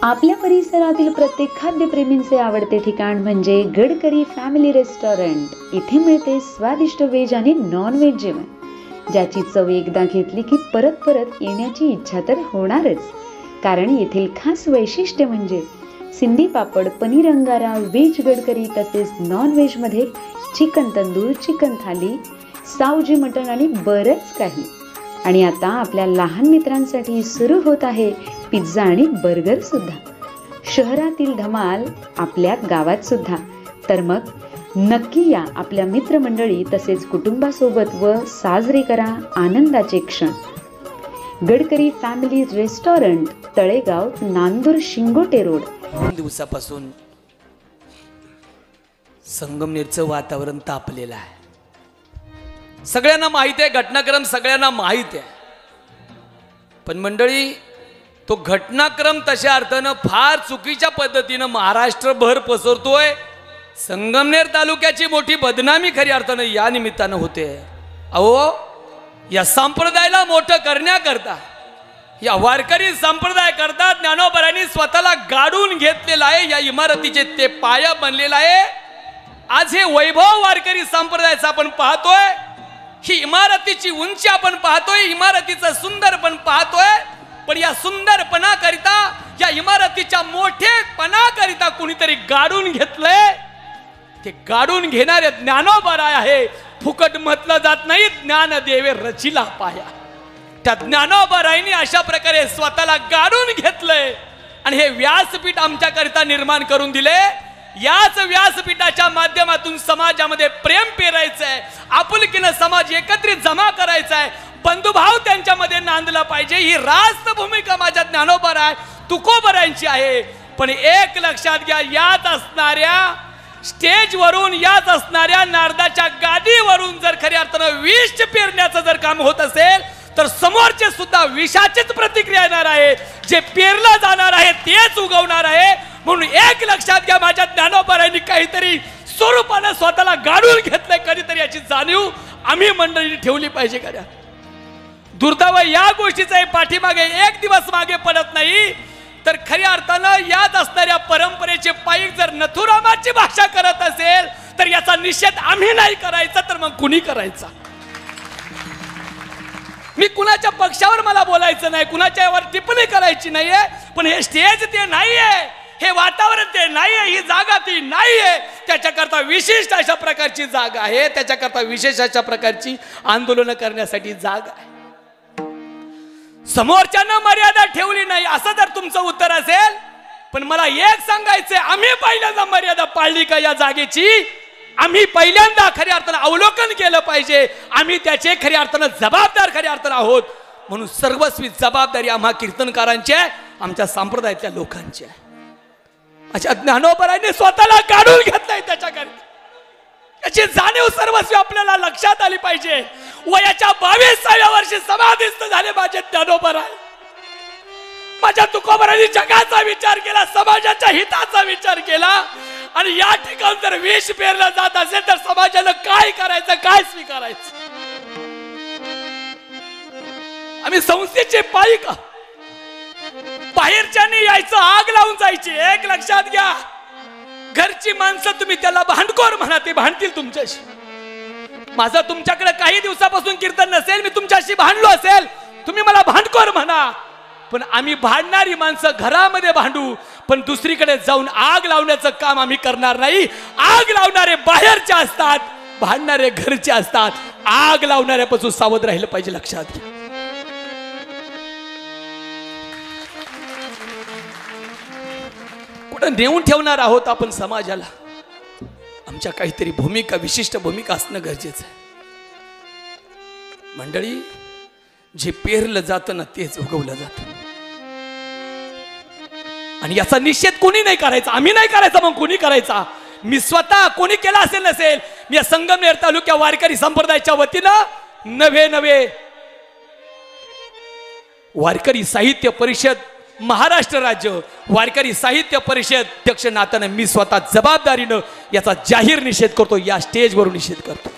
आपल्या परिसरातील प्रत्येक खाद्यप्रेमींचे आवडते ठिकाण म्हणजे गडकरी फॅमिली रेस्टॉरंट। इथे मिळते स्वादिष्ट व्हेज आणि नॉन व्हेज जेवण, ज्याची चव एकदा घेतली की परत परत येण्याची इच्छा तर होणारच। कारण येथील खास वैशिष्ट्य म्हणजे सिंधी पापड, पनीर अंगारा, व्हेज गडकरी तसेच नॉन व्हेज मध्ये चिकन तंदूर, चिकन थाली, सावजी मटण आणि बरंच काही। आणि आता आपल्या लहान मित्रांसाठी सुरू होत आहे पिझ्झा आणि बर्गर सुद्धा। शहरातील धमाल आपल्या गावात सुद्धा। तर मग नक्की या आपल्या मित्रमंडळी तसेच कुटुंबासोबत व साजरे करा आनंदाचे क्षण। Gadkari family restaurant, Talegaon, Nandur, Shingote road. 2 दिवसापासून संगमनेरचं वातावरण तापलेलं आहे। सगळ्यांना माहिती आहे, घटनाक्रम सगळ्यांना माहिती आहे, पण मंडळी तो घटनाक्रम तशा अर्थानं फार चुकीच्या पद्धतीनं महाराष्ट्रभर पसरतोय। संगमनेर तालुक्याची मोठी बदनामी खरी अर्थानं या निमित्तानं होते। अहो, या संप्रदायाला मोठं करण्याकरता, या वारकरी संप्रदाय करता ज्ञानोबांनी स्वतःला गाडून घेतलेला आहे। या इमारतीचे ते पाया बनलेला आहे। आज हे वैभव वारकरी संप्रदायाचं आपण पाहतोय। ही इमारतीची उंची आपण पाहतोय, इमारतीचं सुंदरपण पाहतोय, पण या सुंदरपणाकरिता, या इमारतीच्या मोठेपणाकरिता कुणीतरी गाडून घेतलंय। ते गाडून घेणारे ज्ञानोबराय आहे। फुकट म्हटलं जात नाही, ज्ञान देवे रचिला पाया। त्या ज्ञानोबरायांनी अशा प्रकारे स्वतःला गाडून घेतलंय आणि हे व्यासपीठ आमच्याकरिता निर्माण करून दिले। याच व्यासपीठाच्या माध्यमातून समाजामध्ये प्रेम पेरायचंय, आपुलकीनं समाज एकत्रित जमा करायचा आहे, बंधुभाव त्यांच्यामध्ये नांदला पाहिजे। ही रास्त भूमिका माझ्या ज्ञानोबराय तुकोबरायांची आहे। पण एक लक्षात घ्या, यात असणाऱ्या स्टेजवरून, यात असणाऱ्या नारदाच्या गादीवरून जर खऱ्या अर्थानं विष पेरण्याचं जर काम होत असेल तर समोरचे सुद्धा विषाचीच प्रतिक्रिया येणार आहे। जे पेरलं जाणार आहे तेच उगवणार आहे। म्हणून एक लक्षात घ्या, माझ्या ज्ञानोबरायांनी काहीतरी स्वरूपानं स्वतःला गाडून घेतलंय, कधीतरी याची जाणीव आम्ही मंडळींनी ठेवली पाहिजे। खऱ्या दुर्दैव या गोष्टीचा पाठीमागे एक दिवस मागे पडत नाही, तर खऱ्या अर्थानं यात असणाऱ्या परंपरेचे पायीक जर नथुरामाची भाषा करत असेल तर याचा निषेध आम्ही नाही करायचा तर मग कुणी करायचा? मी कुणाच्या पक्षावर मला बोलायचं नाही, कुणाच्या यावर टिप्पणी करायची नाहीये, पण हे स्टेज ते नाहीये, हे वातावरण ते नाहीये, ही जागा ती नाहीये। त्याच्याकरता विशिष्ट अशा प्रकारची जागा आहे, त्याच्याकरता विशेष अशा प्रकारची आंदोलन करण्यासाठी जागा आहे। समोरच्यानं मर्यादा ठेवली नाही असं जर तुमचं उत्तर असेल, पण मला एक सांगायचंय, आम्ही पहिल्यांदा मर्यादा पाळली का या जागेची? आम्ही पहिल्यांदा खऱ्या अर्थानं अवलोकन केलं पाहिजे। आम्ही त्याचे खऱ्या अर्थानं जबाबदार खऱ्या अर्थानं आहोत। म्हणून सर्वस्वी जबाबदारी आम्हा कीर्तनकारांची आहे, आमच्या संप्रदायातल्या लोकांची आहे। अशा ज्ञानोबरायांनी स्वतःला काढून घेतलंय, त्याच्याकरता याची जाणीव सर्वस्वी आपल्याला लक्षात आली पाहिजे। वयाच्या 22व्या वर्षी समाधिस्थ झाले माझे ज्ञानोबराय। माझ्या तुकोबरायांनी जगाचा विचार केला, समाजाच्या हिताचा विचार केला, आणि या ठिकाणी जर विष पेरलं जात असेल तर समाजाला काय करायचं, काय स्वीकारायचं? आम्ही संस्थेचे पायीक, बाहेरच्यानी यायचं, आग लावून जायची। एक लक्षात घ्या, घरची माणसं तुम्ही त्याला भांडखोर म्हणा, ते भांडतील तुमच्याशी। माझं तुमच्याकडे काही दिवसापासून कीर्तन नसेल, मी तुमच्याशी भांडलो असेल, तुम्ही मला भांडखोर म्हणा, पण आम्ही भांडणारी माणसं घरामध्ये भांडू, पण दुसरीकडे जाऊन आग लावण्याचं काम आम्ही करणार नाही। आग लावणारे बाहेरचे असतात, भांडणारे घरचे असतात। आग लावणाऱ्यापासून सावध राहिलं पाहिजे, लक्षात घ्या। कुठं नेऊन ठेवणार आहोत आपण समाजाला? आमच्या काहीतरी भूमिका, विशिष्ट भूमिका असणं गरजेचं आहे। मंडळी, जे पेरलं जातं ना तेच उगवलं जातं, आणि याचा निषेध कोणी नाही करायचा, आम्ही नाही करायचा, मग कोणी करायचा? मी स्वतः, कोणी केला असेल नसेल, मी संगमनेर तालुक्या वारकरी संप्रदायाच्या वतीनं नवे वारकरी साहित्य परिषद, महाराष्ट्र राज्य वारकरी साहित्य परिषद अध्यक्ष नात्यानं मी स्वतः जबाबदारीनं याचा जाहीर निषेध करतो, या स्टेजवरून निषेध करतो।